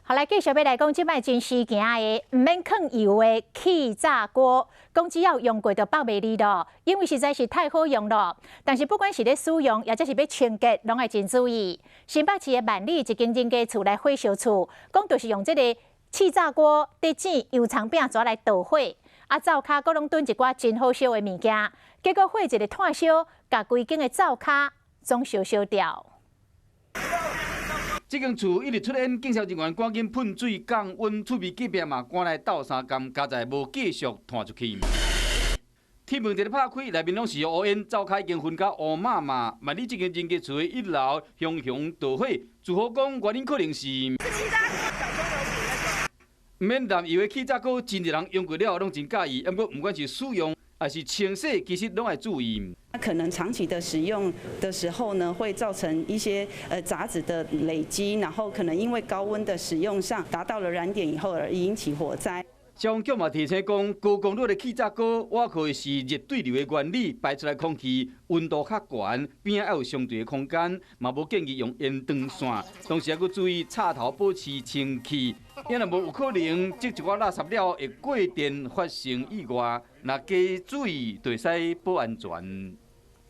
好来，继续要来讲即摆真时行的，唔免放油的气炸锅，讲只要用过就爆袂离咯，因为实在是太好用咯。但是不管是咧使用，也或是要清洁，拢要真注意。新北市的万里一间人家厝内火烧厝，讲就是用这个气炸锅伫煎油肠饼抓来导火，啊灶骹阁拢炖一寡真好烧的物件，结果火一个炭烧，甲规间的灶骹总烧掉。 这间厝一直出现警消人员赶紧喷水降温，厝边隔壁嘛赶来斗相共，加在无继续弹出去。铁门一直拍开，内面拢是乌烟，灶骹已经熏甲乌麻麻。万里这间人家厝的一楼熊熊导火，住户讲原因可能是。唔免燃油的气炸锅，真侪人用过了拢真介意，不过不管是使用还是清洗，其实拢要注意。 可能长期的使用的时候呢，会造成一些杂质的累积，然后可能因为高温的使用上达到了燃点以后而引起火灾。消防局嘛提醒讲，高功率的气炸锅，我可是热对流的原理，排出来空气温度较悬，边仔要有相对的空间，嘛无建议用烟灯线，同时还要注意插头保持清气，因若无有可能积一寡垃圾了会过电发生意外，若加注意，就会使保安全。